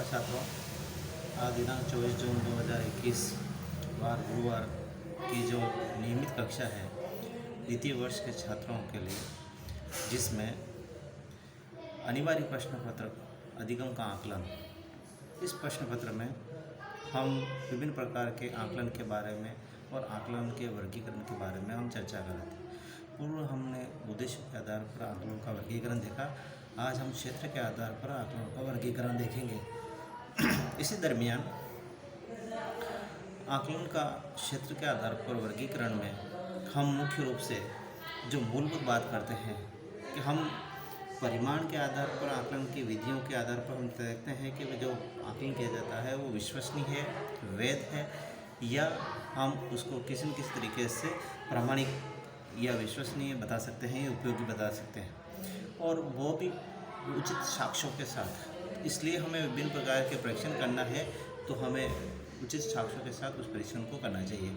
छात्रों, आज दिनांक 24 जून 2021 वार गुरुवार की जो नियमित कक्षा है द्वितीय वर्ष के छात्रों के लिए, जिसमें अनिवार्य प्रश्न पत्र अधिगम का आकलन। इस प्रश्न पत्र में हम विभिन्न प्रकार के आकलन के बारे में और आकलन के वर्गीकरण के बारे में हम चर्चा कर रहे थे। पूर्व हमने उद्देश्य के आधार पर आकलन का वर्गीकरण देखा। आज हम क्षेत्र के आधार पर आकलन का वर्गीकरण देखेंगे। इसी दरमियान आकलन का क्षेत्र के आधार पर वर्गीकरण में हम मुख्य रूप से जो मूलभूत बात करते हैं कि हम परिमाण के आधार पर आकलन की विधियों के आधार पर हम देखते हैं कि जो आकलन किया जाता है वो विश्वसनीय है, वैध है, या हम उसको किसी न किसी तरीके से प्रामाणिक या विश्वसनीय बता सकते हैं, उपयोगी बता सकते हैं, और वो भी उचित साक्ष्यों के साथ। इसलिए हमें विभिन्न प्रकार के परीक्षण करना है, तो हमें उचित साक्ष्यों के साथ उस परीक्षण को करना चाहिए,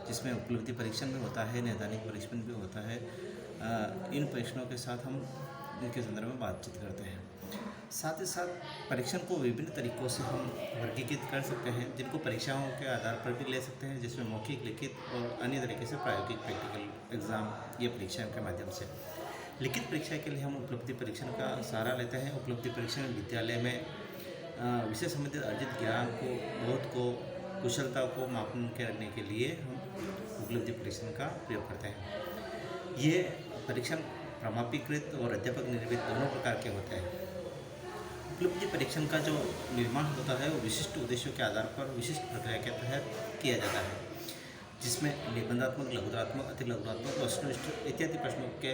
जिसमें उपलब्धि परीक्षण भी होता है, नैदानिक परीक्षण भी होता है। इन परीक्षणों के साथ हम इनके संदर्भ में बातचीत करते हैं। साथ ही साथ परीक्षण को विभिन्न तरीक़ों से हम वर्गीकृत कर सकते हैं, जिनको परीक्षाओं के आधार पर भी ले सकते हैं, जिसमें मौखिक, लिखित और अन्य तरीके से प्रायोगिक प्रैक्टिकल एग्ज़ाम या परीक्षा के माध्यम से। लिखित परीक्षा के लिए हम उपलब्धि परीक्षण का सहारा लेते हैं। उपलब्धि परीक्षण विद्यालय में विषय संबंधित अर्जित ज्ञान को, बोध को, कुशलता को मापन करने के लिए हम उपलब्धि परीक्षण का प्रयोग करते हैं। ये परीक्षण प्रमाणीकृत और अध्यापक निर्मित दोनों प्रकार के होते हैं। उपलब्धि परीक्षण का जो निर्माण होता है वो विशिष्ट उद्देश्यों के आधार पर विशिष्ट प्रक्रिया के तहत किया जाता है, जिसमें निबंधात्मक, लघुतात्मक, अतिलघुतात्मक, वस्तुनिष्ठ इत्यादि प्रश्नों के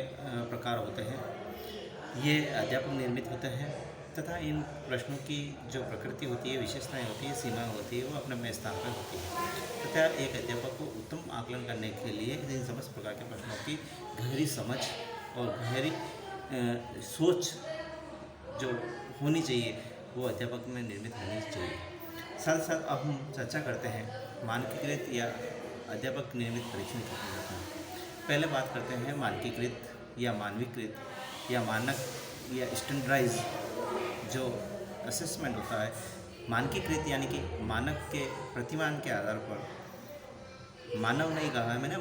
प्रकार होते हैं। ये अध्यापक निर्मित होते हैं तथा इन प्रश्नों की जो प्रकृति होती है, विशेषताएं होती है, सीमाएं होती है, वो अपने अपने स्थान पर होती है तथा एक अध्यापक को उत्तम आकलन करने के लिए इन समस्त प्रकार के प्रश्नों की गहरी समझ और गहरी सोच जो होनी चाहिए वो अध्यापक में निर्मित होनी चाहिए। साथ साथ अब हम चर्चा करते हैं मानकीकृत या अध्यापक निर्मित परीक्षण की हैं। पहले बात करते हैं मानकीकृत या मानवीकृत या मानक या स्टैंडर्डाइज जो असेसमेंट होता है। मानकीकृत यानी कि मानक के प्रतिमान के आधार पर, मानव नहीं कहा है मैंने,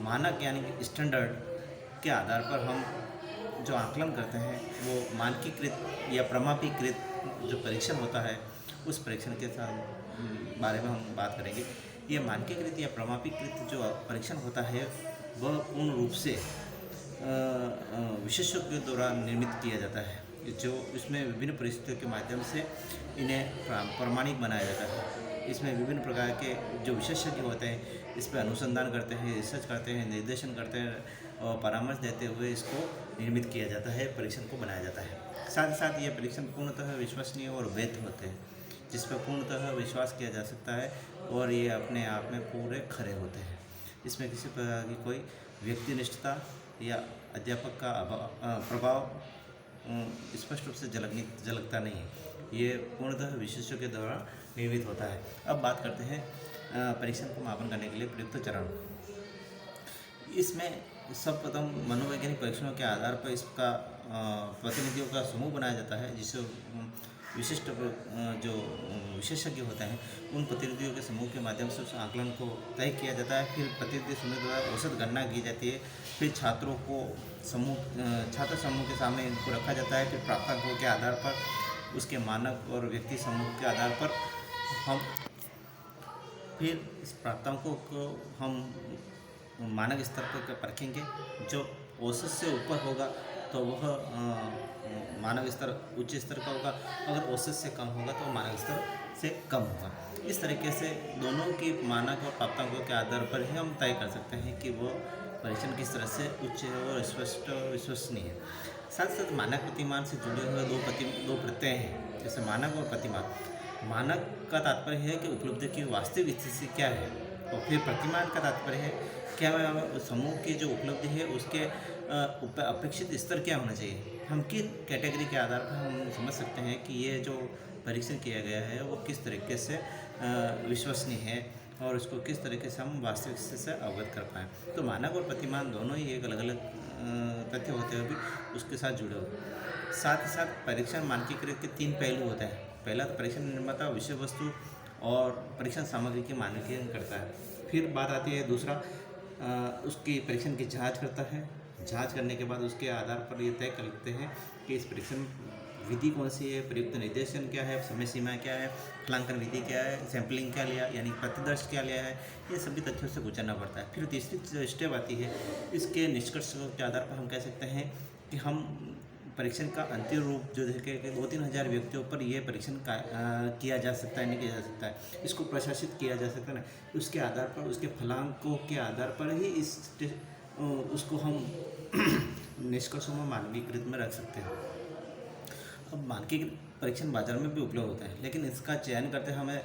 मानक यानी कि स्टैंडर्ड के आधार पर हम जो आकलन करते हैं वो मानकीकृत या प्रमाणीकृत जो परीक्षण होता है उस परीक्षण के साथ बारे में हम बात करेंगे। ये मानकीकृत या प्रमाणीकृत जो परीक्षण होता है वह पूर्ण रूप से विशेषज्ञों के द्वारा निर्मित किया जाता है, जो इसमें विभिन्न परिस्थितियों के माध्यम से इन्हें प्रमाणिक बनाया जाता है। इसमें विभिन्न प्रकार के जो विशेषज्ञ होते हैं इस पर अनुसंधान करते हैं, रिसर्च करते हैं, निर्देशन करते हैं और परामर्श देते हुए इसको निर्मित किया जाता है, परीक्षण को बनाया जाता है। साथ ही साथ ये परीक्षण पूर्णतः विश्वसनीय और वैध होते हैं, जिस पर पूर्णतः विश्वास किया जा सकता है और ये अपने आप में पूरे खरे होते हैं। इसमें किसी प्रकार की कोई व्यक्तिनिष्ठता या अध्यापक का प्रभाव स्पष्ट रूप से झलकता नहीं है। ये पूर्णतः विशेषज्ञों के द्वारा निर्मित होता है। अब बात करते हैं परीक्षण को मापन करने के लिए प्रयुक्त चरण। इसमें सर्वप्रथम मनोवैज्ञानिक परीक्षणों के आधार पर इसका प्रतिनिधियों का समूह बनाया जाता है, जिससे विशिष्ट जो विशेषज्ञ होते हैं उन प्रतिनिधियों के समूह के माध्यम से उस आकलन को तय किया जाता है। फिर प्रतिनिधि समूह द्वारा औसत गणना की जाती है। फिर छात्रों को छात्र समूह के सामने इनको रखा जाता है। फिर प्राप्तांकों के आधार पर, उसके मानक और व्यक्ति समूह के आधार पर हम फिर इस प्राप्तांकों को हम मानक स्तर पर परखेंगे। जो औसत से ऊपर होगा तो वह मानक स्तर उच्च स्तर का होगा, अगर औसत से कम होगा तो मानक स्तर से कम होगा। इस तरीके से दोनों की मानक और प्राप्तांकों के आधार पर ही हम तय कर सकते हैं कि वो परीक्षण किस तरह से उच्च और स्पष्ट और विश्वसनीय है। साथ साथ मानक प्रतिमान से जुड़े हुए दो प्रत्यय हैं, जैसे मानक और प्रतिमान। मानक का तात्पर्य है कि उपलब्धि की वास्तविक स्थिति क्या है, और फिर प्रतिमान का तात्पर्य है क्या समूह की जो उपलब्धि है उसके अपेक्षित स्तर क्या होना चाहिए। हम किन कैटेगरी के आधार पर हम समझ सकते हैं कि ये जो परीक्षण किया गया है वो किस तरीके से विश्वसनीय है और उसको किस तरीके से हम वास्तविक से अवगत कर पाएँ। तो मानक और प्रतिमान दोनों ही एक अलग अलग तथ्य होते हुए भी उसके साथ जुड़े हुए। साथ ही साथ परीक्षण मानकीकृत के 3 पहलू होते हैं। पहला तो परीक्षण निर्माता विषय वस्तु और परीक्षण सामग्री के मानकीकरण करता है। फिर बात आती है दूसरा, उसकी परीक्षण की जांच करता है। जांच करने के बाद उसके आधार पर ये तय करते हैं कि इस परीक्षण विधि कौन सी है, प्रयुक्त निर्देशन क्या है, समय सीमा क्या है, फलांकन विधि क्या है, सैंपलिंग क्या लिया यानी प्रतिदर्श क्या लिया है, ये सभी तथ्यों से गुजरना पड़ता है। फिर तीसरी जो स्टेप आती है, इसके निष्कर्ष के आधार पर हम कह सकते हैं कि हम परीक्षण का अंतिम रूप जो देखे कि 2-3 हज़ार व्यक्तियों पर यह परीक्षण किया जा सकता है, नहीं किया जा सकता है, इसको प्रशासित किया जा सकता है ना, उसके आधार पर उसके फलांकों के आधार पर ही उसको हम निष्कर्षों में मानकीकृत में रख सकते हैं। अब मानकीकृत परीक्षण बाजार में भी उपलब्ध होता है, लेकिन इसका चयन करते हमें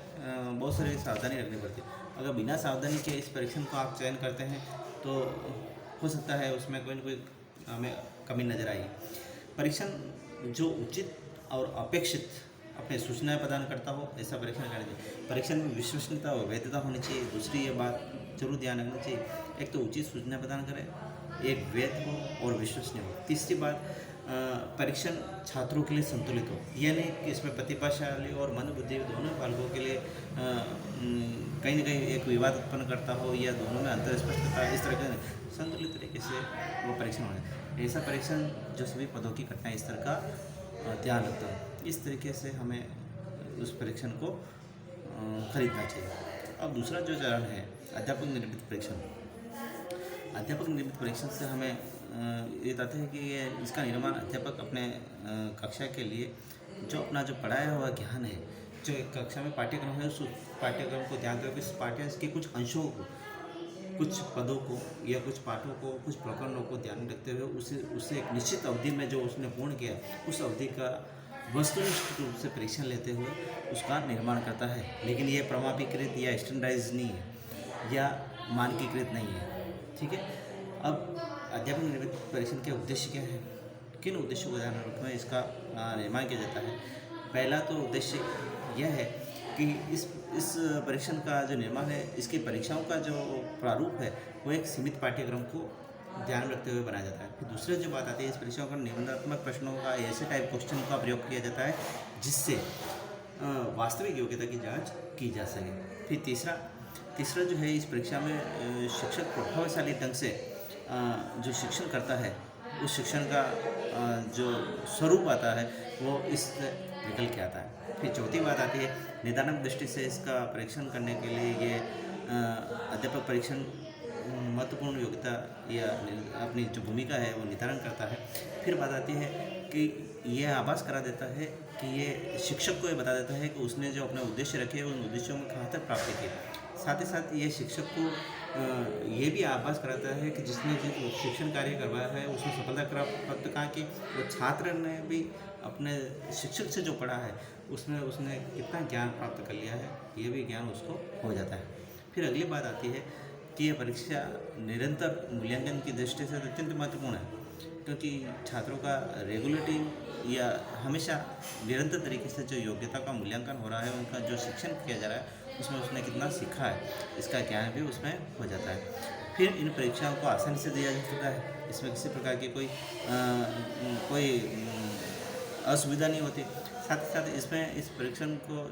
बहुत सारी सावधानी रखनी पड़ती है। अगर बिना सावधानी के इस परीक्षण को आप चयन करते हैं तो हो सकता है उसमें कोई न कोई हमें कमी नज़र आई। परीक्षण जो उचित और अपेक्षित अपने सूचनाएं प्रदान करता हो ऐसा परीक्षण करना चाहिए। परीक्षण में विश्वसनीयता और वैधता होनी चाहिए। दूसरी ये बात जरूर ध्यान रखना चाहिए, एक तो उचित सूचना प्रदान करें, एक वैध हो और विश्वसनीय हो। तीसरी बात, परीक्षण छात्रों के लिए संतुलित हो, यानी कि इसमें प्रतिभाशाली और मंदबुद्धि दोनों बालकों के लिए कहीं न कहीं एक विवाद उत्पन्न करता हो या दोनों में अंतर स्पष्टता, इस तरह के संतुलित तरीके से वो परीक्षण होना। ऐसा परीक्षण जो सभी पदों की करता है इस तरह का ध्यान रखता है। इस तरीके से हमें उस परीक्षण को खरीदना चाहिए। अब दूसरा जो चरण है अध्यापक निर्मित परीक्षण। अध्यापक निर्मित परीक्षण से हमें ये बताते हैं कि ये इसका निर्माण अध्यापक अपने कक्षा के लिए जो अपना जो पढ़ाया हुआ ज्ञान है, जो कक्षा में पाठ्यक्रम है, उस पाठ्यक्रम को ध्यान रखकर इस पाठ्य के कुछ अंशों को, कुछ पदों को या कुछ पाठों को, कुछ प्रकरणों को ध्यान में रखते हुए उसे एक निश्चित अवधि में जो उसने पूर्ण किया उस अवधि का वस्तुनिष्ठ रूप से परीक्षण लेते हुए उसका निर्माण करता है। लेकिन ये प्रमाणीकृत या स्टैंडर्डाइज नहीं है या मानकीकृत नहीं है। ठीक है। अब अध्यापक निर्मित परीक्षण के उद्देश्य क्या है, किन उद्देश्यों को ध्यान में रखते हुए इसका निर्माण किया जाता है। पहला तो उद्देश्य यह है कि इस परीक्षण का जो निर्माण है, इसकी परीक्षाओं का जो प्रारूप है वो एक सीमित पाठ्यक्रम को ध्यान में रखते हुए बनाया जाता है। फिर दूसरी जो बात आती है, इस परीक्षाओं का निबंधात्मक प्रश्नों का ऐसे टाइप क्वेश्चन का प्रयोग किया जाता है जिससे वास्तविक योग्यता की जांच की जा सके। फिर तीसरा जो है, इस परीक्षा में शिक्षक प्रभावशाली ढंग से जो शिक्षण करता है उस शिक्षण का जो स्वरूप आता है वो इस निकल के आता है। फिर चौथी बात आती है, निदानक दृष्टि से इसका परीक्षण करने के लिए ये अध्यापक परीक्षण महत्वपूर्ण योग्यता या अपनी जो भूमिका है वो निर्धारण करता है। फिर बात आती है कि यह आभास करा देता है कि ये शिक्षक को ये बता देता है कि उसने जो अपने उद्देश्य रखे उन उद्देश्यों में कहाँ तक प्राप्ति की। साथ ही साथ ये शिक्षक को ये भी आभास कराता है कि जिसने जिस शिक्षण कार्य करवाया है उसमें सफलता प्राप्त कहाँ की, वो छात्र ने भी अपने शिक्षक से जो पढ़ा है उसमें उसने कितना ज्ञान प्राप्त कर लिया है, ये भी ज्ञान उसको हो जाता है। फिर अगली बात आती है कि यह परीक्षा निरंतर मूल्यांकन की दृष्टि से अत्यंत महत्वपूर्ण है, क्योंकि छात्रों का रेगुलेटिव या हमेशा निरंतर तरीके से जो योग्यता का मूल्यांकन हो रहा है, उनका जो शिक्षण किया जा रहा है उसमें उसने कितना सीखा है, इसका ज्ञान भी उसमें हो जाता है। फिर इन परीक्षाओं को आसानी से दिया जा सकता है, इसमें किसी प्रकार की कोई असुविधा नहीं होती। साथ ही साथ इसमें इस परीक्षण को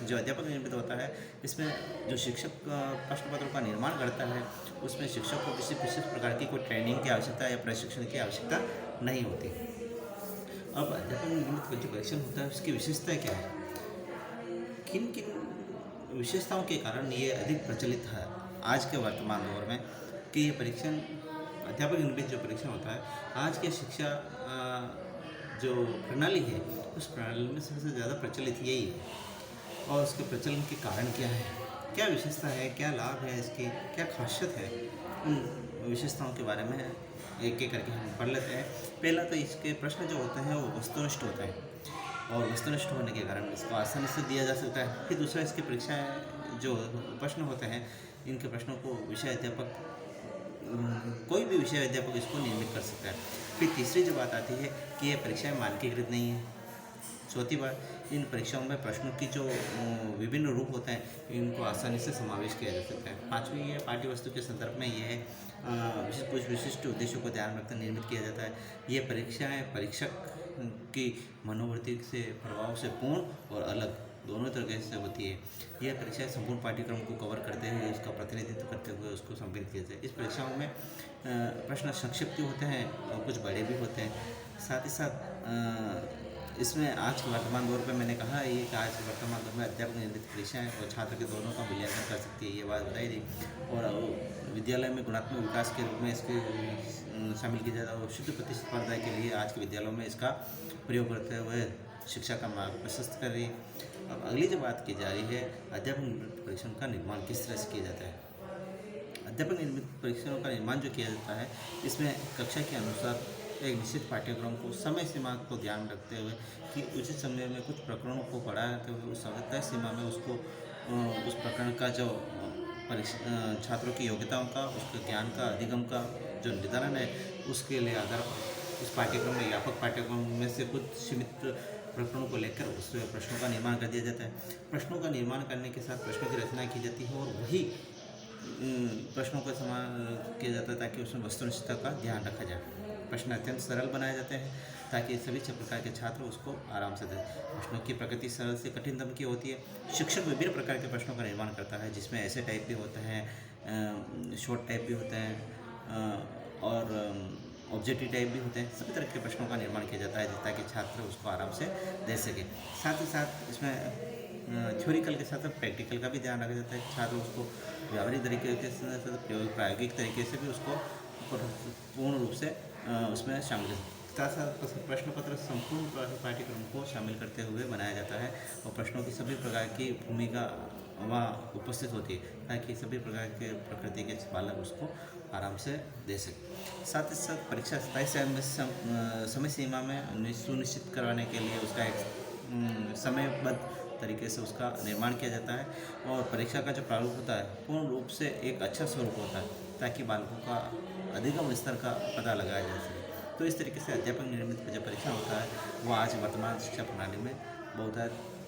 जो अध्यापक निर्मित होता है, इसमें जो शिक्षक प्रश्न पत्रों का निर्माण करता है उसमें शिक्षक को किसी विशेष प्रकार की कोई ट्रेनिंग की आवश्यकता या प्रशिक्षण की आवश्यकता नहीं होती। अब अध्यापक निर्मित जो परीक्षण होता है उसकी विशेषताएं क्या है, किन किन विशेषताओं के कारण ये अधिक प्रचलित है आज के वर्तमान दौर में कि ये परीक्षण अध्यापक निर्मित जो परीक्षण होता है आज के शिक्षा जो प्रणाली है उस प्रणाली में सबसे ज़्यादा प्रचलित यही है। और उसके प्रचलन के कारण क्या है, क्या विशेषता है, क्या लाभ है, इसकी क्या खासियत है, उन विशेषताओं के बारे में एक एक करके हम पढ़ लेते हैं। पहला तो इसके प्रश्न जो होते हैं वो वस्तुनिष्ठ होते हैं और वस्तुनिष्ठ होने के कारण इसको आसानी से दिया जा सकता है। फिर दूसरा, इसके परीक्षाएँ जो प्रश्न होते हैं इनके प्रश्नों को विषय अध्यापक कोई भी विषय अध्यापक इसको निर्मित कर सकता है। फिर तीसरी जो बात आती है कि ये परीक्षाएँ मानकीकृत नहीं है। चौथी बात, इन परीक्षाओं में प्रश्नों की जो विभिन्न रूप होते हैं इनको आसानी से समावेश किया जा सकता है। पाँचवीं, ये पाठ्य वस्तु के संदर्भ में ये है कुछ विशिष्ट उद्देश्यों को ध्यान में रखकर निर्मित किया जाता है। ये परीक्षाएँ परीक्षक की मनोवृत्ति से प्रभाव से पूर्ण और अलग दोनों तरीके से होती है। यह परीक्षा संपूर्ण पाठ्यक्रम को कवर करते हुए उसका प्रतिनिधित्व करते हुए उसको संपन्न किया जाए। इस परीक्षाओं में प्रश्न संक्षिप्त होते हैं और कुछ बड़े भी होते हैं। साथ ही साथ इसमें आज के वर्तमान दौर पे मैंने कहा है ये कि आज के वर्तमान दौर में अध्यापक निर्मित परीक्षाएँ और छात्र के दोनों का मूल्यांकन कर सकती है, ये बात बताई थी। और विद्यालय में गुणात्मक विकास के रूप में इसको शामिल किया जाता है और शुद्ध प्रतिस्पर्धा के लिए आज के विद्यालयों में इसका प्रयोग करते हुए शिक्षा का मार्ग प्रशस्त कर रही है। अब अगली जो बात की जा रही है, अध्यापक निर्मित परीक्षणों का निर्माण किस तरह से किया जाता है। अध्यापक निर्मित परीक्षणों का निर्माण जो किया जाता है, इसमें कक्षा के अनुसार एक निश्चित पाठ्यक्रम को समय सीमा को ध्यान में रखते हुए कि उचित समय में कुछ प्रकरणों को पढ़ाते हुए उस तय सीमा में उसको उस प्रकरण का जो छात्रों की योग्यताओं का, उसके ज्ञान का, अधिगम का जो निर्धारण है, उसके लिए आधार उस पाठ्यक्रम में व्यापक पाठ्यक्रम में से कुछ सीमित प्रकरणों को लेकर उस प्रश्नों का निर्माण कर दिया जाता है। प्रश्नों का निर्माण करने के साथ प्रश्नों की रचना की जाती है और वही प्रश्नों का समाधान किया जाता है ताकि उसमें वस्तुनिष्ठता का ध्यान रखा जाए। प्रश्न अत्यंत सरल बनाए जाते हैं ताकि सभी प्रकार के छात्र उसको आराम से दें। प्रश्नों की प्रकृति सरल से कठिनतम की होती है। शिक्षक विभिन्न प्रकार के प्रश्नों का निर्माण करता है जिसमें ऐसे टाइप भी होते हैं, शॉर्ट टाइप भी होते हैं और ऑब्जेक्टिव टाइप भी होते हैं। सभी तरह के प्रश्नों का निर्माण किया जाता है ताकि छात्र उसको आराम से दे सके। साथ ही साथ इसमें थ्योरिकल के साथ प्रैक्टिकल का भी ध्यान रखा जाता है। छात्र उसको व्यावहारिक तरीके से प्रायोगिक तरीके से भी उसको पूर्ण रूप से उसमें शामिल है। साथ प्रश्न पत्र संपूर्ण पाठ्यक्रम को शामिल करते हुए बनाया जाता है और प्रश्नों की सभी प्रकार की भूमिका वहाँ उपस्थित होती है ताकि सभी प्रकार के प्रकृति के बालक उसको आराम से दे सके। साथ ही साथ परीक्षा तय समय सीमा में सुनिश्चित करवाने के लिए उसका एक समयबद्ध तरीके से उसका निर्माण किया जाता है और परीक्षा का जो प्रारूप होता है पूर्ण रूप से एक अच्छा स्वरूप होता है ताकि बालकों का अधिगम स्तर का पता लगाया जा सके। तो इस तरीके से अध्यापक निर्मित जो परीक्षा होता है वो आज वर्तमान शिक्षा प्रणाली में बहुत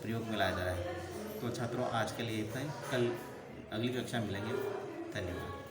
प्रयोग में लाया जा रहा है। तो छात्रों आज के लिए इतना ही, कल अगली कक्षा मिलेंगे। धन्यवाद।